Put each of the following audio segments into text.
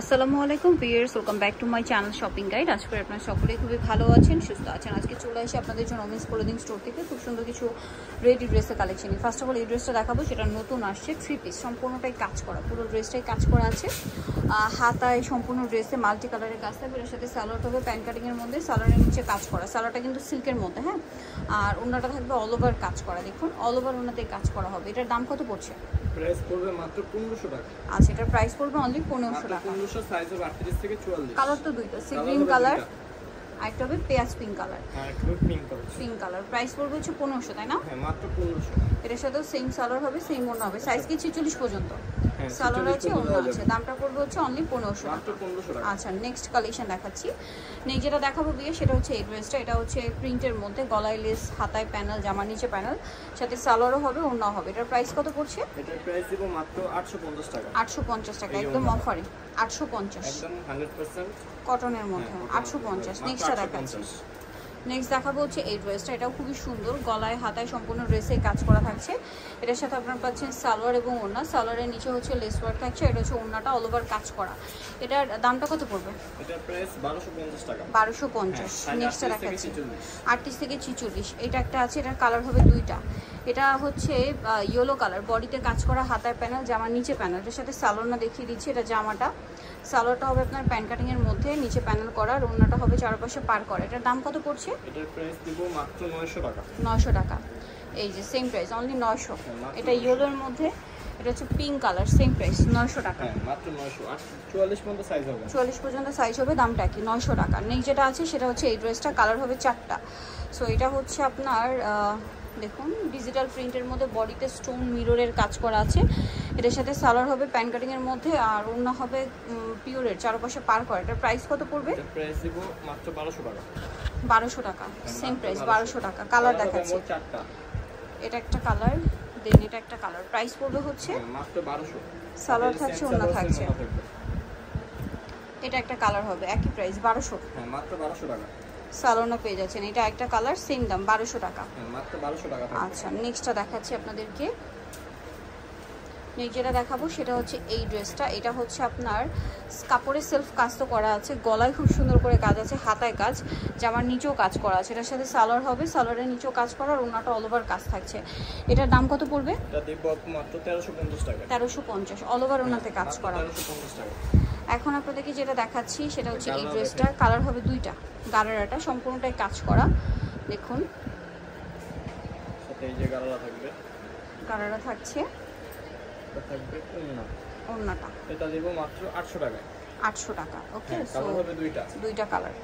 আসসালামু আলাইকুম viewers, welcome back to my channel shopping guide. আজকে আপনারা সকলেই খুবই ভালো আছেন, সুস্থ আছেন। আজকে চলে আসি আপনাদের জন্য ওমেন্স ক্লোদিং স্টোর থেকে খুব সুন্দর কিছু রেডি ড্রেসের কালেকশন। ফার্স্ট অফ অল এই ড্রেসটা দেখাবো, সেটা নতুন আসছে, 3 পিস, সম্পূর্ণটাই কাজ করা, পুরো ড্রেসটাই কাজ করা আছে। হাতায় সম্পূর্ণ ড্রেসে মাল্টি কালারের কাজ থাকবে, এর সাথে সালোয়ার হবে প্যান্ট কাটিংয়ের মধ্যে, সালোয়ারের নিচে কাজ করা, সালোয়ারটা কিন্তু সিল্কের মধ্যে, হ্যাঁ। আর ওনাটা থাকবে অল ওভার কাজ করা, দেখুন অল ওভার ওনাতে কাজ করা হবে। এটার দাম কত পড়ছে? প্রাইস পড়বে মাত্র 1500 টাকা। আচ্ছা, এটার প্রাইস পড়বে অনলি 1500 টাকা। 1500, সাইজ হবে 38 থেকে 44। কালার তো দুইটা, সি গ্রিন কালার, আরেকটা হবে পেঁয়াজ পিঙ্ক কালার। হ্যাঁ, একটু pink colour. Pink colour price পড়বে হচ্ছে 1500, তাই না? হ্যাঁ, মাত্র 1500। এর সাথেও সেম সালোয়ার হবে, সেম ওড়না হবে, সাইজ কি 46 পর্যন্ত? হ্যাঁ, সালোয়ার আছে, ওড়না আছে, দামটা পড়বে হচ্ছে অনলি 1500 মাত্র 1500 টাকা। আচ্ছা, নেক্সট কালেকশন দেখাচ্ছি। নেক্সট যেটা দেখাবো বিয়ে, সেটা হচ্ছে এই ড্রেসটা। এটা হচ্ছে প্রিন্টের মধ্যে, গলায় লেস, হাতায় প্যানেল, জামার নিচে প্যানেল, সাথে সালোয়ারও হবে, ওড়না হবে। এটার প্রাইস কত পড়ছে? এটার প্রাইস দিব মাত্র 850 টাকা। 850 টাকা, একদম অফারে 850, একদম 100% কটনের মধ্যে 850। নেক্সটটা দেখাচ্ছি। নেক্সট দেখাবো হচ্ছে এই ড্রেসটা। এটাও খুবই সুন্দর, গলায় হাতায় সম্পূর্ণ ড্রেসে কাজ করা থাকছে। এটার সাথে আপনারা পাচ্ছেন সালোয়ার এবং ওড়না, সালোয়ারের নিচে হচ্ছে লেস ওয়ার্ক থাকছে, এটা হচ্ছে ওড়নাটা অল ওভার কাজ করা। এটার দামটা কত পড়বে? এটার প্রাইস 1250 টাকা। 1250। নেক্সটটা দেখাচ্ছি 38 থেকে 46। এটা একটা আছে, এটার কালার হবে দুইটা। এটা হচ্ছে ইয়েলো কালার, বডিতে কাজ করা, হাতায় প্যানেল, জামার নিচে প্যানেল। এটার সাথে সালোয়ার না দেখিয়ে দিচ্ছি, এটা জামাটা, সালোয়ারটা হবে আপনার প্যান্ট কাটিং এর মধ্যে, নিচে প্যানেল করা, আর ওড়নাটা হবে চারপাশে পার করা। এটার দাম কত পড়ছে? এটার প্রাইস দিব মাত্র 900 টাকা। 900 টাকা, এই যে সেম প্রাইস, অনলি 900। এটা ইয়েলোর মধ্যে, এটা হচ্ছে পিঙ্ক কালার, সেম প্রাইস 900 টাকা। হ্যাঁ, মাত্র 900। 44 পর্যন্ত সাইজ হবে। 44 পর্যন্ত সাইজ হবে, দামটা কি 900 টাকা। নেক্সট যেটা আছে সেটা হচ্ছে এই ড্রেসটা, কালার হবে 4টা। সো এটা হচ্ছে আপনার দেখুন ডিজিটাল প্রিন্টের মধ্যে, বডিতে স্টোন মিররের কাজ করা আছে। এটার সাথে সালোয়ার হবে প্যান্ট কাটিং এর মধ্যে, আর ওড়না হবে পিওরের, চারপাশে পার করা। এটার প্রাইস কত পড়বে? এটার প্রাইস দিব মাত্র 1200 টাকা। 1200 টাকা, সেম প্রাইস 1200 টাকা। কালার দেখাচ্ছি, 4টা। এটা একটা কালার, দেন এটা একটা কালার। প্রাইস পড়বে হচ্ছে মাত্র 1200। সালোয়ার থাকছে, ওড়না থাকছে। এটা একটা কালার হবে, একই প্রাইস 1200। হ্যাঁ, মাত্র 1200 টাকা। সালোয়ারও পেয়ে যাচ্ছেন। এটা একটা কালার, সেম দাম 1200 টাকা। হ্যাঁ, মাত্র 1200 টাকা। আচ্ছা, নেক্সটটা দেখাচ্ছি আপনাদেরকে। নেক্সট যেটা দেখাবো সেটা হচ্ছে এই ড্রেসটা। এটা হচ্ছে আপনার কাপড়ের সেলফ কাজ তো করা আছে, গলায় খুব সুন্দর করে কাজ আছে, হাতায় কাজ, জামার নিচেও কাজ করা আছে। এটার সাথে সালোয়ার হবে, সালোয়ারের নিচেও কাজ করা, আর ওড়নাটা অল ওভার কাজ থাকছে। এটার দাম কত পড়বে? এটা দিব মাত্র 1350 টাকা। 1350, অল ওভার ওড়নাতে কাজ করা। 1350 টাকা। এখন আপনাদেরকে যেটা দেখাচ্ছি সেটা হচ্ছে এই ড্রেসটা, কালার হবে দুইটা, গারারাটা সম্পূর্ণটাই কাজ করা, দেখুন সাথে এই যে গারারা থাকবে, গারারা থাকছে, এটা থাকবে ওড়নাটা। এটা দিব মাত্র 800 টাকা। 800 টাকা, ওকে। সো কালার হবে দুইটা কালার,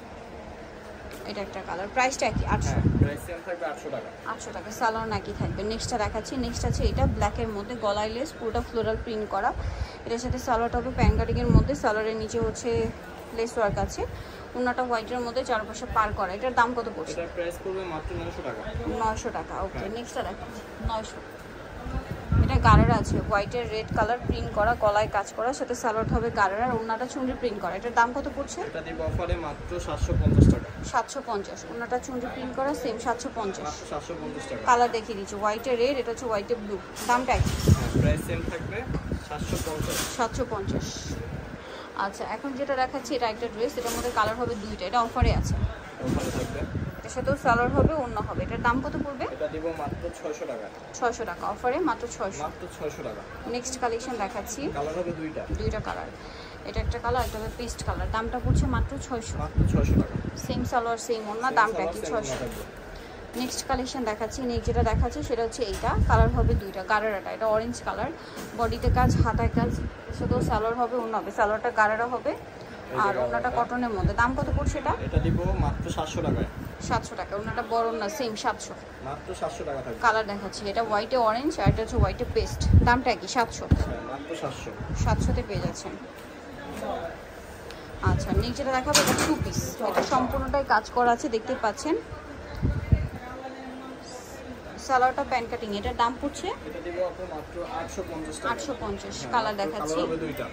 এটা একটা কালার, প্রাইসটা কি 800? প্রাইস সেম থাকবে 800 টাকা। 800 টাকা, সালোয়ার নাকি থাকবে। নেক্সটটা দেখাচ্ছি। নেক্সট আছে এটা ব্ল্যাকের মধ্যে, গলায় লেস, পুরোটা ফ্লোরাল প্রিন্ট করা। এটার সাথে সালোয়ারটা হবে প্যান্ট কাটিং এর মধ্যে, সালোয়ারের নিচে হচ্ছে লেস ওয়ার্ক আছে, ওড়নাটা হোয়াইটের মধ্যে চারপাশে পার করা। এটার দাম কত পড়ছে? এটার প্রাইস পড়বে মাত্র 900 টাকা। 900 টাকা, ওকে। নেক্সটটা দেখাচ্ছি 900। এটা গারারা আছে, হোয়াইটের রেড কালার প্রিন্ট করা, গলায় কাজ করা, সাথে সালোয়ার হবে গারারা, ওড়নাটা চুনরি প্রিন্ট করা। এটার দাম কত পড়ছে? এটা দিব অফারে মাত্র 750 টাকা। 750, ওড়নাটা চুনরি প্রিন্ট করা, সেম 750। মাত্র 750 টাকা। কালার দেখিয়ে দিচ্ছি, হোয়াইটের রেড, এটা হচ্ছে হোয়াইটের ব্লু। দামটা কি? হ্যাঁ, প্রাইস সেম থাকবে 750। 750। আচ্ছা, এখন যেটা দেখাচ্ছি এটা একটা ড্রেস, এটার মধ্যে কালার হবে দুইটা, এটা অফারে আছে, ওখানে থাকবে, এর সাথেও সালোয়ার হবে, ওড়না হবে। এটার দাম কত পড়বে? এটা দিব মাত্র 600 টাকা। 600 টাকা, অফারে মাত্র 600। মাত্র 600 টাকা। নেক্সট কালেকশন দেখাচ্ছি, কালার হবে দুইটা কালার, এটা একটা কালার, এটা হবে পেস্ট কালার। দামটা পড়ছে মাত্র 600। মাত্র 600 টাকা। সেম সালোয়ার, সেম ওড়না, দামটা কি 600। নেক্সট কালেকশন দেখাচ্ছি। নেক্সট যেটা দেখাচ্ছি সেটা হচ্ছে এইটা, কালার হবে দুইটা, গারারাটা, এটা অরেঞ্জ কালার, বডিতে কাজ, হাতায় কাজ, শুধু সালোয়ার হবে, ওড়না হবে, সালোয়ারটা গারারা হবে, আর ওড়নাটা কটনের মধ্যে। দাম কত পড়ছে এটা? এটা দিব মাত্র 700 টাকায়। 700 টাকা, ওড়নাটা বড় না, সেম 700। মাত্র 700 টাকা থাকবে। কালার দেখাচ্ছি, এটা হোয়াইটে অরেঞ্জ, আর এটা হচ্ছে হোয়াইটে পেস্ট। দামটা কি 700? মাত্র 700। 700-তে পেয়ে যাচ্ছেন। আচ্ছা, নেক্সট যেটা দেখাবো এটা 2 পিস, এটা সম্পূর্ণটাই কাজ করা আছে, দেখতে পাচ্ছেন। সালোয়ারটা প্যান্ট কাটিং, এটার দাম পড়ছে এটা দিব আপনি মাত্র 850 টাকা। 850। কালার দেখাচ্ছি, কালার হবে দুইটা,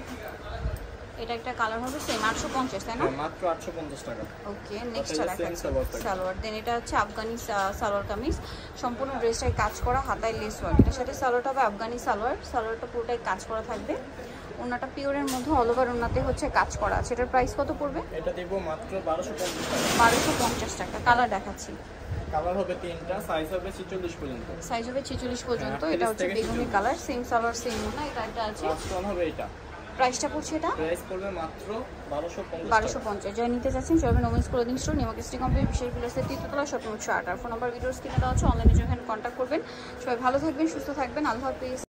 এটা একটা কালার হবে, সেম 850, তাই না? মাত্র 850 টাকা। ওকে, নেক্সটটা দেখাচ্ছি সালোয়ার। দেন এটা হচ্ছে আফগানি সালোয়ার কামিজ, সম্পূর্ণ ড্রেসটাই কাজ করা, হাতায় লেস ওয়ার্ক। এটার সাথে সালোয়ারটা হবে আফগানি সালোয়ার, সালোয়ারটা পুরোটাই কাজ করা থাকবে, ওনাটা পিওরের মধ্যে অল ওভার ওনাতে হচ্ছে কাজ করা আছে। এটার প্রাইস কত পড়বে? এটা দেব মাত্র 1250 টাকা। 1250 টাকা। কালার দেখাচ্ছি, কালার হবে তিনটা, সাইজ হবে 46 পর্যন্ত। সাইজ হবে 46 পর্যন্ত। হ্যাঁ, এটা হচ্ছে 30 থেকে বেগুনি 46 কালার, সেম সালোয়ার সেম ওনা। এটা একটা আছে, লাস্ট ওয়ান হবে এটা। প্রাইসটা পড়ছে এটা প্রাইস পড়বে মাত্র 1250 টাকা। 1250। যারা নিতে চাচ্ছেন চলবেন women's clothing store, New Market complete, বিশেষ বিলাসের তৃতীয়তলা, শপ নম্বর 8। আর ফোন নাম্বার ভিডিওর স্ক্রিনে দেওয়া আছে, অনলাইনে যখন কন্ট্যাক্ট করবেন। সবাই ভালো থাকবেন, সুস্থ থাকবেন, আল্লাহ হাফেজ।